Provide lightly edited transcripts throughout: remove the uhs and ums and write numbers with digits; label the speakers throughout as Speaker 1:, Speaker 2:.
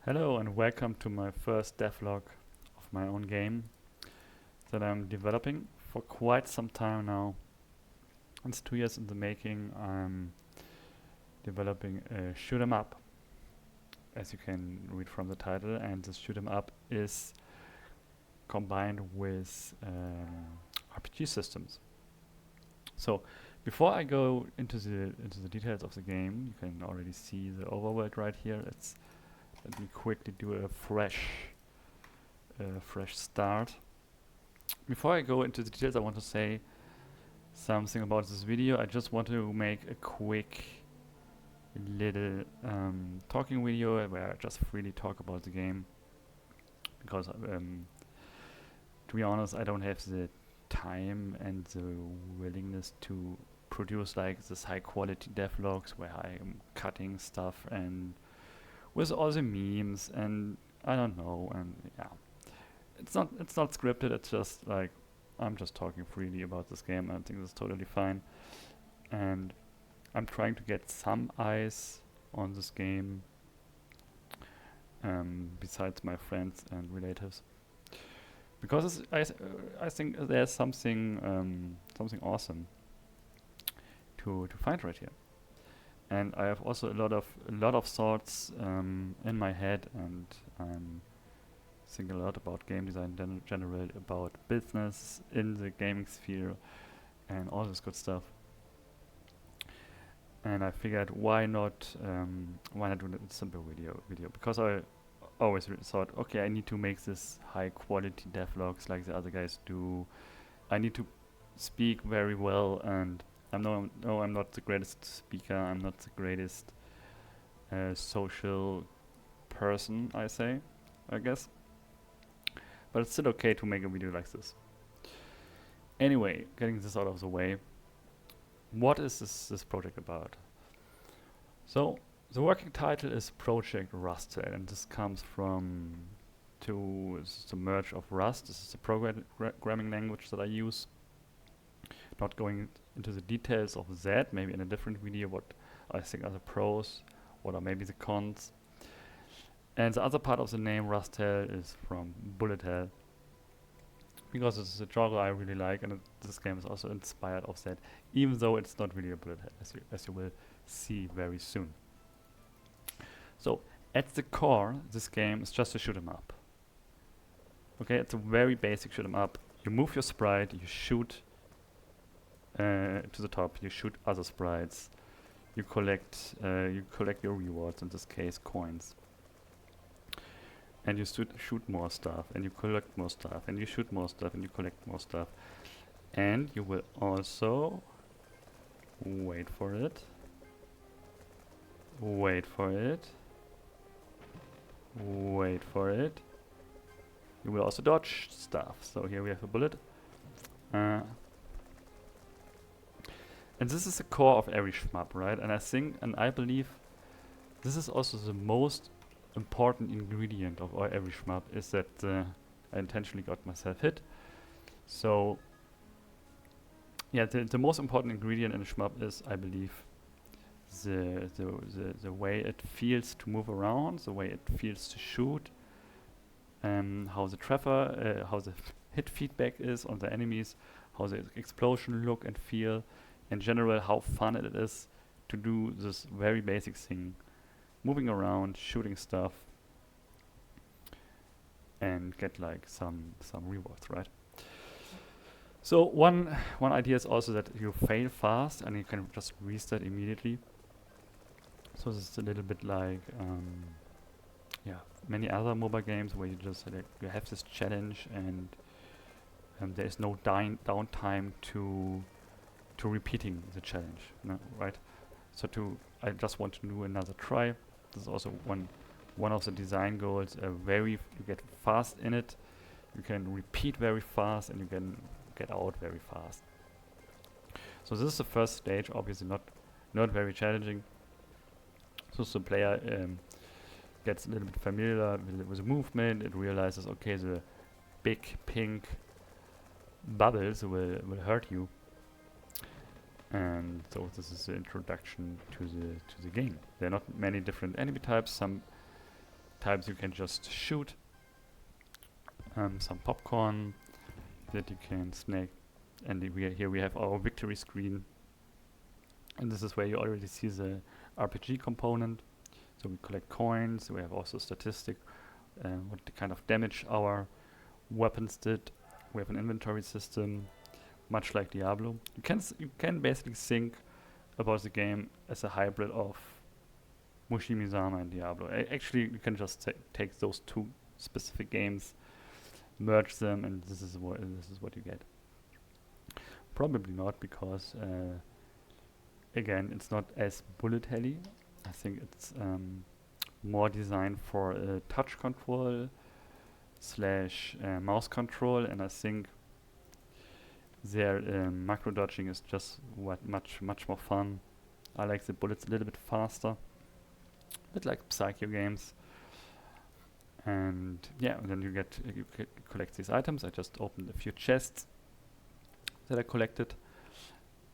Speaker 1: Hello and welcome to my first devlog of my own game that I'm developing for quite some time now. It's 2 years in the making. I'm developing a shoot 'em up, as you can read from the title, and this shoot 'em up is combined with RPG systems. So before I go into the details of the game, you can already see the overworld right here. Let me quickly do a fresh start. Before I go into the details, I want to say something about this video. I just want to make a quick little talking video where I just freely talk about the game, because to be honest, I don't have the time and the willingness to produce like this high quality devlogs where I am cutting stuff and with all the memes and I don't know, and yeah, it's not scripted. It's just like I'm just talking freely about this game. I think that's totally fine, and I'm trying to get some eyes on this game besides my friends and relatives, because I think there's something awesome to find right here. And I have also a lot of thoughts in my head, and I'm thinking a lot about game design in general, about business in the gaming sphere, and all this good stuff. And I figured, why not do a simple video? Because I always thought, okay, I need to make this high quality devlogs like the other guys do. I need to speak very well, and I'm not the greatest speaker. I'm not the greatest social person, I guess. But it's still okay to make a video like this. Anyway, getting this out of the way, what is this project about? So the working title is Project Rusthell, and this comes from the merge of Rust. This is the programming language that I use. Not going into the details of that, maybe in a different video, what I think are the pros, what are maybe the cons. And the other part of the name, Rusthell, is from bullet hell, because it's a genre I really like, and this game is also inspired of that, even though it's not really a bullet hell, as you will see very soon. So at the core, this game is just a shoot 'em up. Okay, it's a very basic shoot 'em up. You move your sprite, you shoot to the top, you shoot other sprites, you collect your rewards, in this case coins, and you shoot more stuff, and you collect more stuff, and you shoot more stuff, and you collect more stuff, and you will also wait for it, you will also dodge stuff. So here we have a bullet. And this is the core of every shmup, right? And I believe this is also the most important ingredient of every shmup, is that I intentionally got myself hit. So yeah, the most important ingredient in a shmup is, I believe, the way it feels to move around, the way it feels to shoot, how the hit feedback is on the enemies, how the explosion look and feel. In general, how fun it is to do this very basic thing, moving around, shooting stuff, and get like some rewards, right? So one idea is also that you fail fast and you can just restart immediately. So this is a little bit like many other mobile games where you just you have this challenge, and there is no downtime to repeating the challenge, right? So I just want to do another try. This is also one of the design goals. You get fast in it, you can repeat very fast, and you can get out very fast. So this is the first stage, obviously not very challenging. So the player gets a little bit familiar with the movement. It realizes, okay, the big pink bubbles will hurt you. And so this is the introduction to the game. There are not many different enemy types. Some types you can just shoot. Some popcorn that you can snack. And here we have our victory screen. And this is where you already see the RPG component. So we collect coins, we have also statistic, what the kind of damage our weapons did. We have an inventory system, much like Diablo. You can basically think about the game as a hybrid of Mushimi-sama and Diablo. Actually, you can just take those two specific games, merge them, and this is what you get. Probably not, because again, it's not as bullet helly. I think it's more designed for a touch control slash mouse control, and I think their macro dodging is just much more fun. I like the bullets a little bit faster, a bit like Psycho games. And yeah, and then you collect these items. I just opened a few chests that I collected.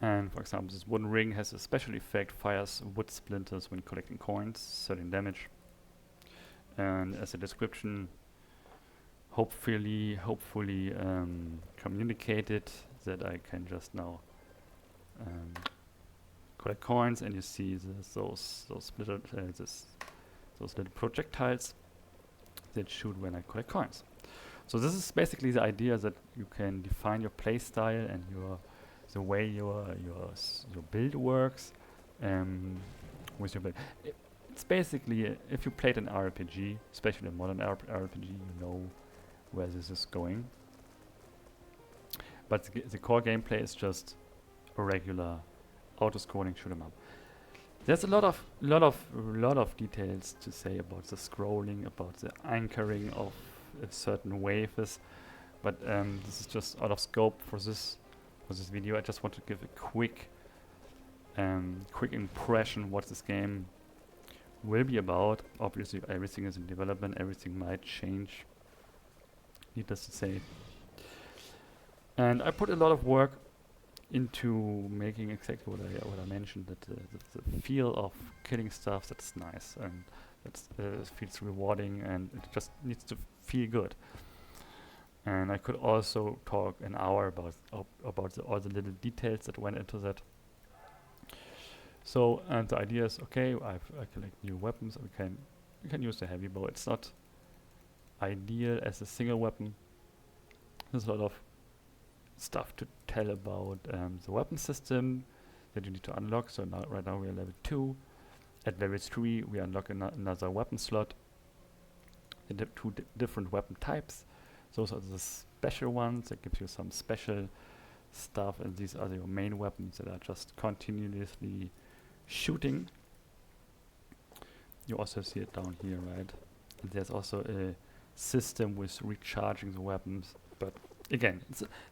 Speaker 1: And for example, this wooden ring has a special effect, fires wood splinters when collecting coins, 13 damage. And as a description, hopefully communicated that I can just now collect coins, and you see those little projectiles that shoot when I collect coins. So this is basically the idea, that you can define your play style and the way your build works with your build. It's basically, if you played an RPG, especially a modern RPG, you know where this is going. But the core gameplay is just a regular auto-scrolling shoot 'em up. There's a lot of details to say about the scrolling, about the anchoring of certain waves, but this is just out of scope for this video. I just want to give a quick impression what this game will be about. Obviously, everything is in development. Everything might change, needless to say. And I put a lot of work into making exactly what I mentioned, that the feel of killing stuff, that's nice, and that feels rewarding, and it just needs to feel good. And I could also talk an hour about all the little details that went into that. So, and the idea is, okay, I collect new weapons. We can use the heavy bow. It's not ideal as a single weapon. There's a lot of stuff to tell about the weapon system that you need to unlock. So right now we are level 2. At level 3 we unlock another weapon slot. Two different weapon types. Those are the special ones that gives you some special stuff, and these are your main weapons that are just continuously shooting. You also see it down here, right? And there's also a system with recharging the weapons, but again,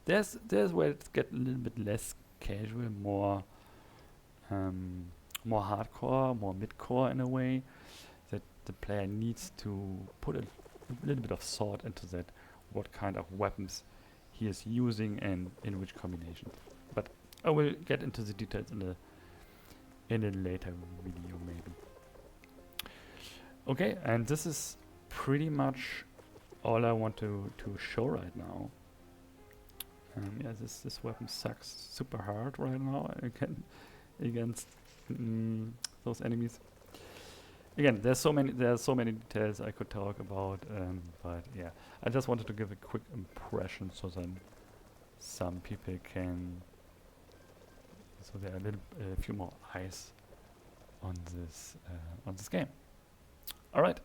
Speaker 1: there's where it gets a little bit less casual, more hardcore, more mid-core in a way, that the player needs to put a little bit of thought into that, what kind of weapons he is using and in which combination. But I will get into the details in a later video maybe. Okay, and this is pretty much all I want to show right now. Yeah, this weapon sucks super hard right now against those enemies. Again, there are so many details I could talk about, but yeah, I just wanted to give a quick impression, so then some people can, so there are a few more eyes on this game. All right.